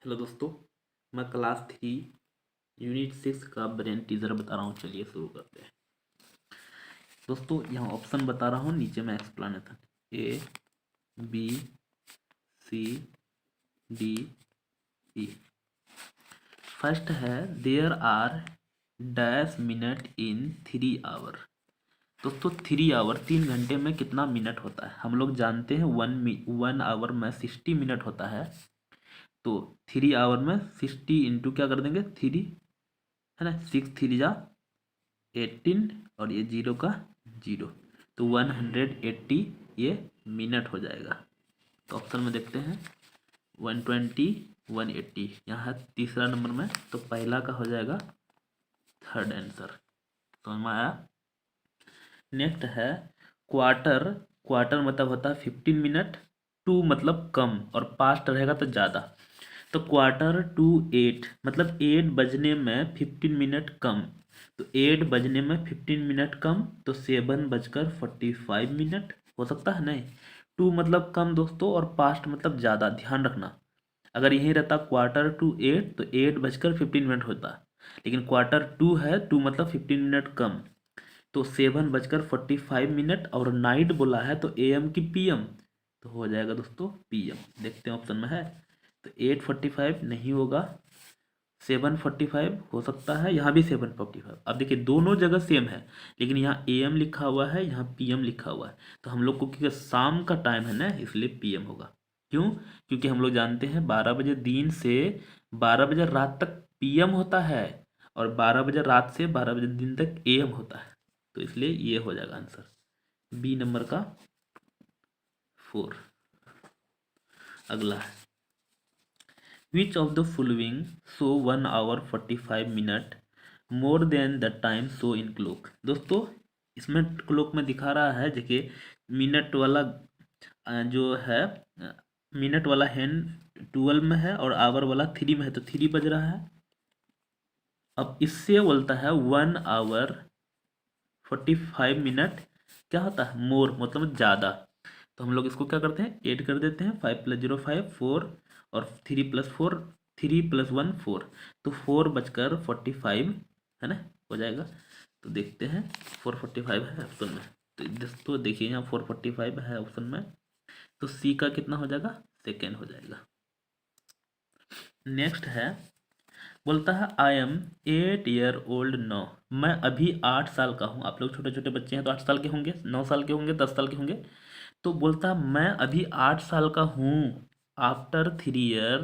Hello दोस्तों, मैं class 3 unit 6 का ब्रेन टीजर बता रहा हूँ। चलिए शुरू करते हैं। दोस्तों यहाँ ऑप्शन बता रहा हूँ, नीचे में explanation A B C D E. First है there are dash minute in 3 hour. दोस्तों 3 आवर 3 घंटे में कितना मिनट होता है? हम लोग जानते हैं 1 आवर में 60 मिनट होता है। तो 3 आवर में 60 इंटू क्या कर देंगे 3, है ना। 6 3 जा 18 और ये 0 का 0, तो 180 ये मिनट हो जाएगा। तो ऑप्शन में देखते हैं 120 180, यहाँ है तीसरा नंबर में, तो पहला का हो जाएगा थर्ड आंसर। समझ में आया? नेक्स्ट है क्वार्टर। क्वार्टर मतलब होता है 15 मिनट, टू मतलब कम और पास्ट रहेगा तो ज़्यादा। तो क्वार्टर टू 8 मतलब 8 बजने में 15 मिनट कम। तो 8 बजने में 15 मिनट कम, तो 7 बजकर 45 मिनट हो सकता है। नहीं, टू मतलब कम दोस्तों और पास्ट मतलब ज़्यादा, ध्यान रखना। अगर यही रहता क्वार्टर टू 8 तो 8 बजकर 15 मिनट होता, लेकिन क्वार्टर टू है, टू मतलब 15 मिनट कम, तो 7 बजकर 45 मिनट। और नाइट बोला है तो AM की PM, तो हो जाएगा दोस्तों PM। देखते हैं ऑप्शन में है, तो 8:45 नहीं होगा, 7:45 हो सकता है, यहाँ भी 7:45। अब देखिए दोनों जगह सेम है, लेकिन यहाँ AM लिखा हुआ है, यहाँ PM लिखा हुआ है। तो हम लोग को क्योंकि शाम का टाइम है ना, इसलिए PM होगा। क्यों? क्योंकि हम लोग जानते हैं 12 बजे दिन से 12 बजे रात तक PM होता है, और 12 बजे रात से 12 बजे दिन तक AM होता है। तो इसलिए ये हो जाएगा आंसर बी नंबर का 4। अगला है which of the following show 1 hour 45 minute more than the time show in clock. दोस्तों इसमें क्लॉक में दिखा रहा है, देखिए मिनट वाला जो है, मिनट वाला हैंड 12 में है और आवर वाला 3 में है, तो 3 बज रहा है। अब इससे बोलता है 1 hour 45 मिनट क्या होता है मोर, मतलब ज़्यादा। तो हम लोग इसको क्या करते हैं, ऐड कर देते हैं। 5 + 0 5 4 और 3 + 4 3 + 1 4, तो 4 बजकर 45 है ना, हो जाएगा। तो देखते हैं 4:45 है ऑप्शन में, तो दोस्तों देखिए यहाँ 4:45 है ऑप्शन में, तो सी का कितना हो जाएगा, सेकेंड हो जाएगा। नेक्स्ट है बोलता है I am 8 year old now. मैं अभी 8 साल का हूँ। आप लोग छोटे छोटे बच्चे हैं तो 8 साल के होंगे, 9 साल के होंगे, 10 साल के होंगे। तो बोलता है मैं अभी 8 साल का हूँ। After 3 year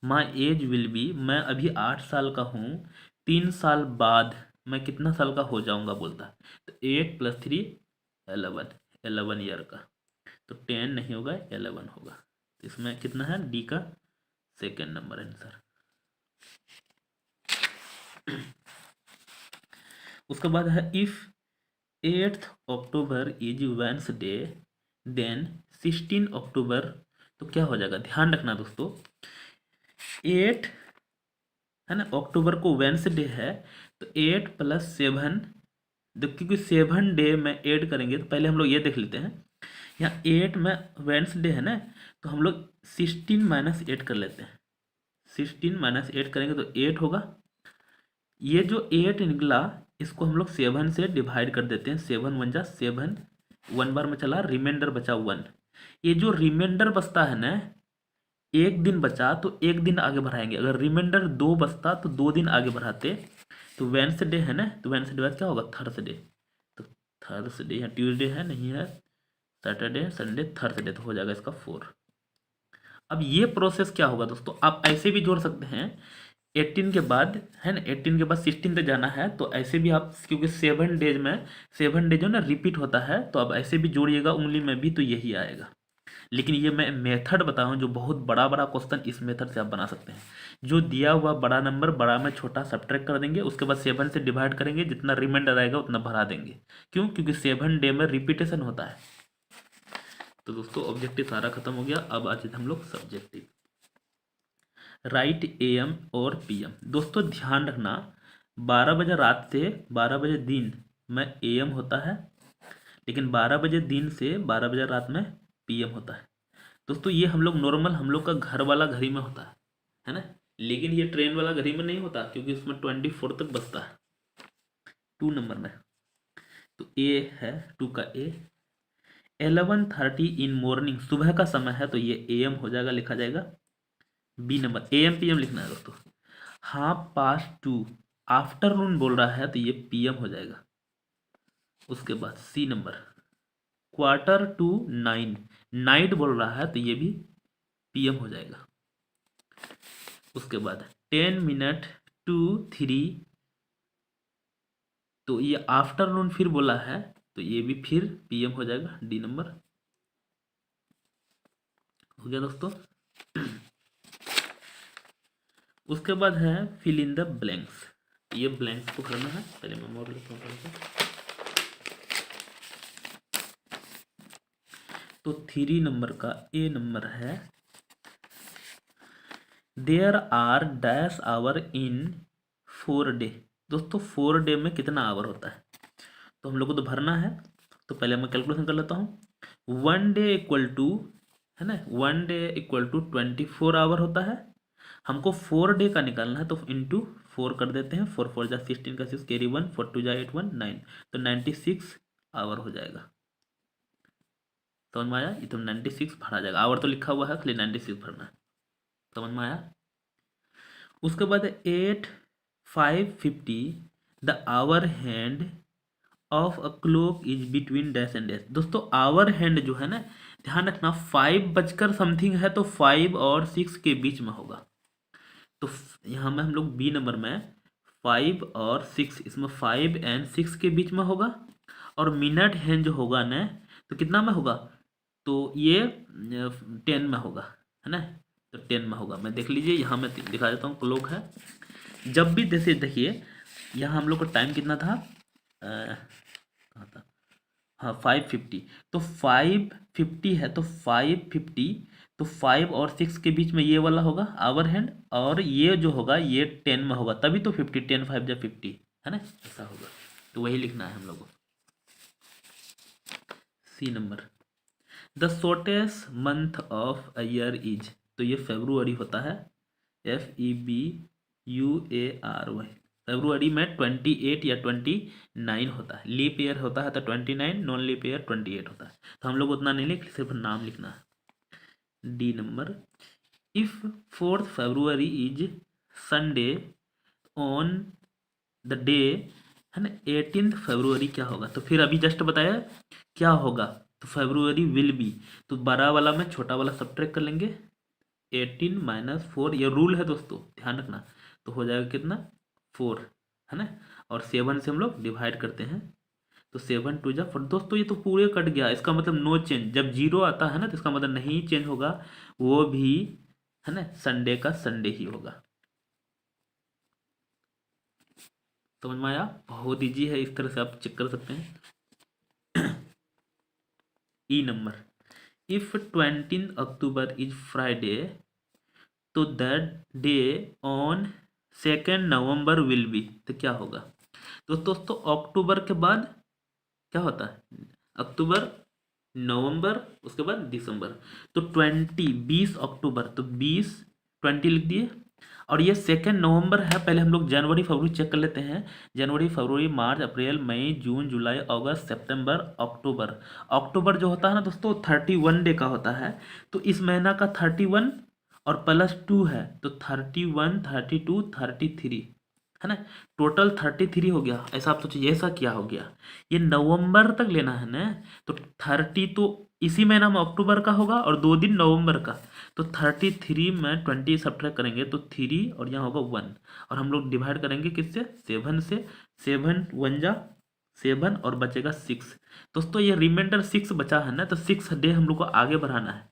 my age will be, मैं अभी 8 साल का हूँ, 3 साल बाद मैं कितना साल का हो जाऊंगा बोलता है। तो 8 + 3 11, 11 ईयर का, तो 10 नहीं होगा 11 होगा। तो इसमें कितना है, डी का सेकेंड नंबर आंसर। उसके बाद है if 8 October is Wednesday then 16 October, तो क्या हो जाएगा, ध्यान रखना दोस्तों। 8 है ना, अक्टूबर को वेंसडे है, तो 8 + 7, क्योंकि 7 डे में ऐड करेंगे, तो पहले हम लोग ये देख लेते हैं। यहाँ 8 में वेंसडे है ना, तो हम लोग 16 - 8 कर लेते हैं। 16 - 8 करेंगे तो 8 होगा। ये जो 8 निकला, इसको हम लोग 7 से डिवाइड कर देते हैं। 7 × 1 = 7, 1 बार में चला, रिमाइंडर बचा 1। ये जो रिमाइंडर बचता है ना, एक दिन बचा तो एक दिन आगे बढ़ाएंगे। अगर रिमाइंडर 2 बचता तो 2 दिन आगे बढ़ाते। तो वेंसडे है ना, तो वेंसडे बाद क्या होगा, थर्सडे। तो थर्सडे, यहाँ ट्यूसडे है नहीं है, सैटरडे संडे थर्सडे, तो हो जाएगा इसका 4। अब ये प्रोसेस क्या होगा दोस्तों, आप ऐसे भी जोड़ सकते हैं। 18 के बाद है ना, 18 के बाद 16 तक जाना है, तो ऐसे भी आप, क्योंकि 7 डेज में 7 डेज जो ना रिपीट होता है, तो आप ऐसे भी जोड़िएगा उंगली में भी, तो यही आएगा। लेकिन ये मैं मेथड बता रहा हूँ, जो बहुत बड़ा बड़ा क्वेश्चन इस मेथड से आप बना सकते हैं। जो दिया हुआ बड़ा नंबर बड़ा में छोटा सब्ट्रैक्ट कर देंगे, उसके बाद 7 से डिवाइड करेंगे, जितना रिमाइंडर आएगा उतना भरा देंगे। क्यों? क्योंकि 7 डे में रिपीटेशन होता है। तो दोस्तों ऑब्जेक्टिव सारा खत्म हो गया, अब आज हम लोग सब्जेक्टिव। राइट AM और PM। दोस्तों ध्यान रखना, 12 बजे रात से 12 बजे दिन में AM होता है, लेकिन 12 बजे दिन से 12 बजे रात में PM होता है। दोस्तों ये हम लोग नॉर्मल, हम लोग का घर वाला घर ही में होता है। है ना। लेकिन ये ट्रेन वाला घड़ी में नहीं होता क्योंकि उसमें 24 तक बचता है 2 नंबर में। तो ए है 2 का ए। 11:30 इन मॉर्निंग, सुबह का समय है तो ये एम हो जाएगा, लिखा जाएगा बी नंबर। एम पीएम लिखना है दोस्तों। 2:30 आफ्टरनून बोल रहा है तो ये पीएम हो जाएगा। उसके बाद सी नंबर 8:45 नाइट बोल रहा है तो ये भी पीएम हो जाएगा। उसके बाद 10:03 तो ये आफ्टरनून फिर बोला है तो ये भी फिर पीएम हो जाएगा, डी नंबर। हो गया दोस्तों। उसके बाद है फिल इन द ब्लैंक्स। ये ब्लैंक्स को भरना है, पहले मैं मोड़ लेता हूँ। तो 3 नंबर का ए नंबर है there are dash hour in 4 day. दोस्तों 4 डे में कितना आवर होता है तो हम लोग को तो भरना है। तो पहले मैं कैलकुलेशन कर लेता हूँ। 1 डे इक्वल टू, है ना, 1 डे इक्वल टू 24 आवर होता है। हमको 4 डे का निकालना है तो इंटू 4 कर देते हैं। 4 4 जा 16 का 6 कैरी 1, 4 2 जा 8 1 9, तो 96 आवर हो जाएगा। समझ में आया? ये तो 96 भरा जाएगा। आवर तो लिखा हुआ है, खाली 96 भरना है। समझ में आया? उसके बाद 8:5:50 the hour hand of a clock is between dash and dash. दोस्तों आवर हैंड जो है ना, ध्यान रखना 5 बजकर समथिंग है तो 5 और 6 के बीच में होगा। तो यहाँ में हम लोग बी नंबर में 5 और 6, इसमें 5 एंड 6 के बीच में होगा। और मिनट हैंड जो होगा ना तो कितना में होगा, तो ये 10 में होगा, है ना। तो 10 में होगा। मैं देख लीजिए यहाँ मैं दिखा देता हूँ। क्लॉक है जब भी जैसे देखिए यहाँ हम लोग का टाइम कितना था, कहाँ था, हाँ 5:50। तो 5:50 है तो 5:50 तो 5 और 6 के बीच में ये वाला होगा आवर हैंड, और ये जो होगा ये 10 में होगा, तभी तो 50, 10 5 जा 50, है ना, ऐसा होगा। तो वही लिखना है हम लोग को। C number the shortest month of a year is, तो ये फेब्रुअरी होता है, FEBUARY। फेब्रुअरी में 28 या 29 होता है। लीप ईयर होता है तो 29, नॉन लीप ईयर 28 होता है। तो हम लोग उतना नहीं लिख, सिर्फ नाम लिखना है। D number if 4th February is Sunday on the day, है ना, 18th February क्या होगा, तो फिर अभी जस्ट बताया क्या होगा, तो फेब्रुअरी विल बी, तो बड़ा वाला में छोटा वाला सब्ट्रैक्ट कर लेंगे। 18 - 4 ये रूल है दोस्तों, ध्यान रखना। तो हो जाएगा कितना 4, है ना। और 7 से हम लोग डिवाइड करते हैं तो 7 2 जा 4। दोस्तों ये तो पूरे कट गया, इसका मतलब नो चेंज। जब जीरो आता है ना तो इसका मतलब नहीं चेंज होगा, वो भी, है ना, संडे का संडे ही होगा। समझ में आया? बहुत ईजी है, इस तरह से आप चेक कर सकते हैं। E number if 20 October is Friday तो that day on 2 November will be, तो क्या होगा। तो दोस्तों अक्टूबर के बाद क्या होता है, अक्टूबर, नवंबर, उसके बाद दिसंबर। तो 20 अक्टूबर तो 20 लिख दिए। और ये 2 नवंबर है। पहले हम लोग जनवरी फरवरी चेक कर लेते हैं। जनवरी फरवरी मार्च अप्रैल मई जून जुलाई अगस्त सितंबर अक्टूबर। अक्टूबर जो होता है ना दोस्तों 31 डे का होता है। तो इस महीना का 31 और +2 है तो 31 32 33, है ना, टोटल 33 हो गया। ऐसा आप सोचिए ऐसा क्या हो गया, ये नवंबर तक लेना है ना। तो 30 तो इसी महीना में अक्टूबर का होगा और 2 दिन नवंबर का। तो 33 में 20 सब्ट्रैक्ट करेंगे तो 3 और यहाँ होगा 1, और हम लोग डिवाइड करेंगे किससे, 7 से। 7 1 जा 7 और बचेगा 6। दोस्तों ये रिमाइंडर 6 बचा है ना, तो 6 डे हम लोग को आगे बढ़ाना है।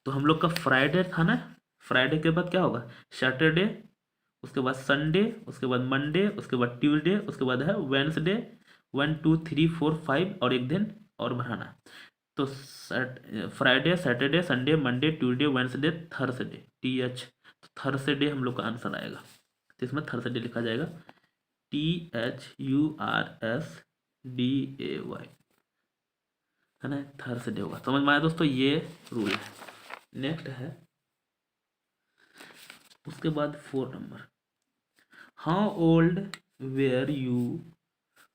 तो हम लोग का फ्राइडे था ना, फ्राइडे के बाद क्या होगा, सैटरडे, उसके बाद संडे, उसके बाद मंडे, उसके बाद ट्यूसडे, उसके बाद है वेंसडे। 1 2 3 4 5 और एक दिन और बढ़ाना। तो Friday Saturday Sunday Monday Tuesday Wednesday Thursday, TH। तो थर्सडे हम लोग का आंसर आएगा। तो इसमें थर्सडे लिखा जाएगा THURSDAY, है ना, थर्सडे होगा। समझ में आया दोस्तों, ये रूल है। नेक्स्ट है उसके बाद 4 number, how old were you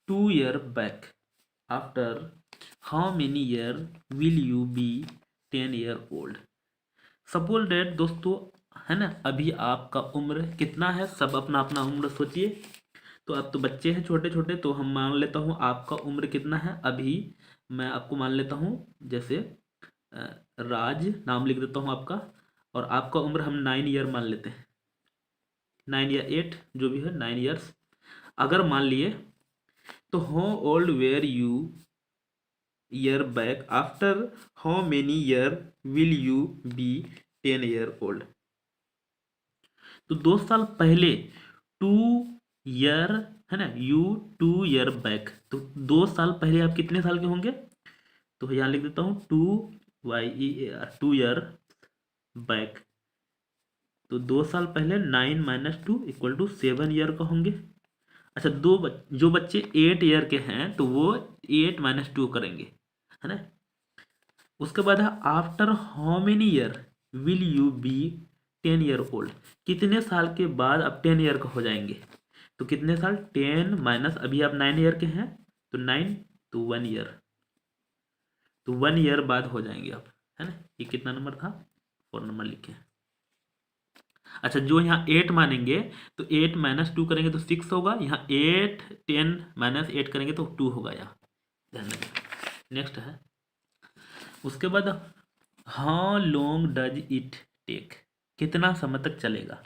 2 year back, after how many year will you be 10 year old। Suppose डेट दोस्तों, है ना, अभी आपका उम्र कितना है, सब अपना अपना उम्र सोचिए। तो अब तो बच्चे हैं छोटे छोटे, तो हम मान लेता हूँ आपका उम्र कितना है अभी। मैं आपको मान लेता हूँ, जैसे राज नाम लिख देता हूँ आपका, और आपका उम्र हम 9 year मान लेते हैं, 9 या 8 जो भी है, 9 years अगर मान लिए। तो how old were you year back, after how many year will you be 10 year old। तो 2 साल पहले, 2 year, है ना, यू 2 year बैक, तो 2 साल पहले आप कितने साल के होंगे। तो यहाँ लिख देता हूँ 2 YEAR, 2 year बैक। तो 2 साल पहले 9 - 2 = 7 year का होंगे। अच्छा, जो बच्चे 8 year के हैं तो वो 8 - 2 करेंगे, है ना। उसके बाद है after how many year will you be 10 year old, कितने साल के बाद आप 10 year का हो जाएंगे। तो कितने साल, 10 माइनस, अभी आप 9 year के हैं तो 9, तो 1 year, तो 1 year बाद हो जाएंगे आप, है ना। ये कितना नंबर था, 4 नंबर लिखे। अच्छा, जो यहाँ 8 मानेंगे तो 8 - 2 करेंगे तो 6 होगा, यहाँ 8 10 - 8 करेंगे तो 2 होगा यहाँ, ध्यान रखना। नेक्स्ट है, उसके बाद how long does it take, कितना समय तक चलेगा।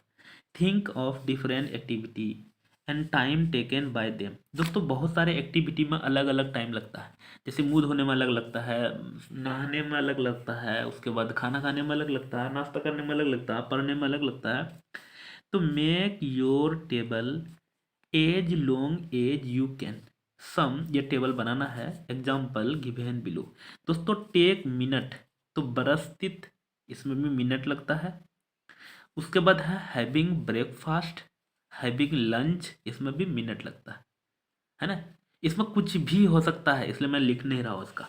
Think of different activity and time taken by them. दोस्तों बहुत सारे एक्टिविटी में अलग अलग टाइम लगता है, जैसे मुंह धोने में अलग लगता है, नहाने में अलग लगता है, उसके बाद खाना खाने में अलग लगता है, नाश्ता करने में अलग लगता है, पढ़ने में अलग लगता है। तो make your table as long as you can sum, ये टेबल बनाना है, एग्जाम्पल गिवन बिलो। दोस्तों टेक मिनट, तो बरस्तित, इसमें भी मिनट लगता है। उसके बाद है हैविंग ब्रेकफास्ट, हैविंग लंच, इसमें भी मिनट लगता है ना। इसमें कुछ भी हो सकता है, इसलिए मैं लिख नहीं रहा हूँ उसका।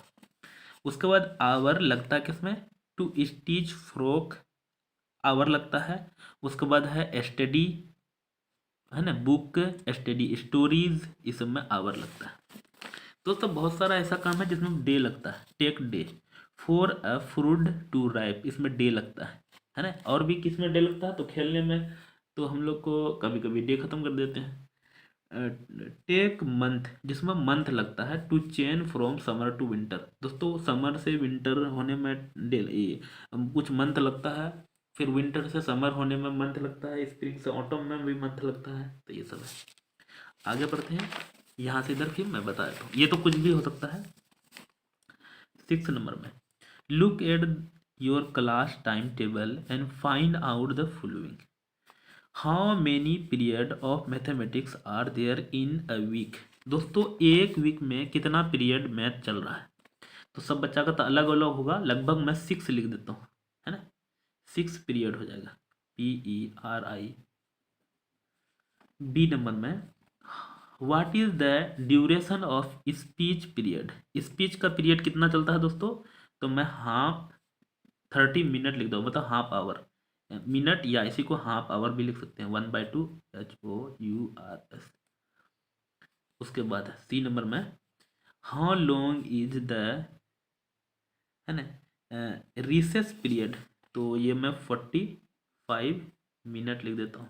उसके बाद आवर लगता है किसमें, टू स्टिच फ्रॉक, आवर लगता है। उसके बाद है स्टडी, है ना, बुक, स्टडी स्टोरीज, इसमें आवर लगता है। दोस्तों बहुत सारा ऐसा काम है जिसमें डे लगता है, take day, for a fruit to ripe, इसमें डे लगता है ना। और भी किसमें डे लगता है, तो खेलने में तो हम लोग को कभी कभी डे खत्म कर देते हैं। टेक मंथ, जिसमें मंथ लगता है, to change from summer to winter. दोस्तों समर से विंटर होने में डे कुछ मंथ लगता है, फिर विंटर से समर होने में मंथ लगता है, स्प्रिंग से ऑटम में भी मंथ लगता है। तो ये सब है, आगे बढ़ते हैं, यहाँ से इधर फिर मैं बता देता हूँ, ये तो कुछ भी हो सकता है। 6 नंबर में, look at your class time table and find out the following. How many period of mathematics are there in a week. दोस्तों एक वीक में कितना पीरियड मैथ चल रहा है, तो सब बच्चा का तो अलग अलग होगा, लगभग मैं 6 लिख देता हूँ, है ना, 6 पीरियड हो जाएगा, PERI। बी नंबर में, what is the duration of speech period, speech का पीरियड कितना चलता है दोस्तों। तो मैं हाफ 30 मिनट लिख दो, मतलब हाफ आवर, मिनट, या इसी को हाफ आवर भी लिख सकते हैं, 1/2 HOURS। उसके बाद सी नंबर में, हाउ लॉन्ग इज द, है ना, रिसेस पीरियड, तो ये मैं 45 मिनट लिख देता हूँ,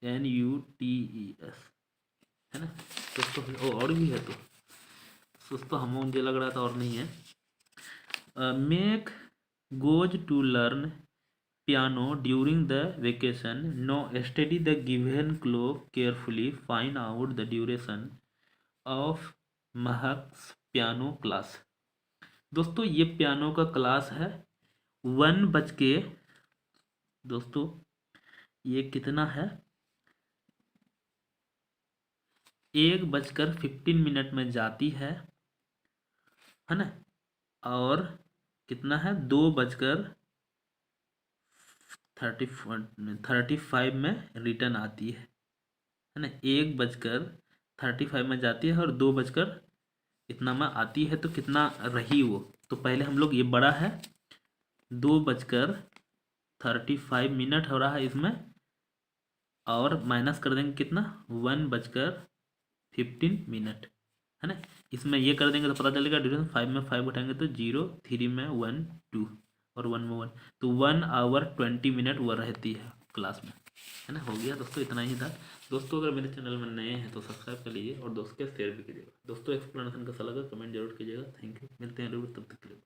NUTES, है ना। दोस्तों और भी है, तो दोस्तों हम, मुझे लग रहा था और नहीं है। Meg goes to learn piano during the vacation, no, study the given clock carefully, find out the duration of Mahak's piano class. दोस्तों ये पियानो का क्लास है, 1 बज के, दोस्तों ये कितना है, 1:15 में जाती है ना, और कितना है, 2:35 में रिटर्न आती है ना, 1:35 में जाती है और 2 बजकर इतना में आती है, तो कितना रही वो। तो पहले हम लोग, ये बड़ा है, 2 बजकर 35 मिनट हो रहा है इसमें, और माइनस कर देंगे कितना, 1:15 है ना। इसमें ये कर देंगे तो पता चलेगा ड्यूरेशन, 5 में 5 उठाएंगे तो 0, 3 में 1 2 और 1 में 1, तो 1 आवर 20 मिनट वो रहती है क्लास में, है ना। हो गया दोस्तों, इतना ही था। दोस्तों अगर मेरे चैनल में नए हैं तो सब्सक्राइब कर लीजिए और दोस्तों के शेयर भी कीजिएगा। दोस्तों एक्सप्लेनेशन कैसा लगा कमेंट जरूर कीजिएगा। थैंक यू, मिलते हैं जरूर, तब तक के लिए।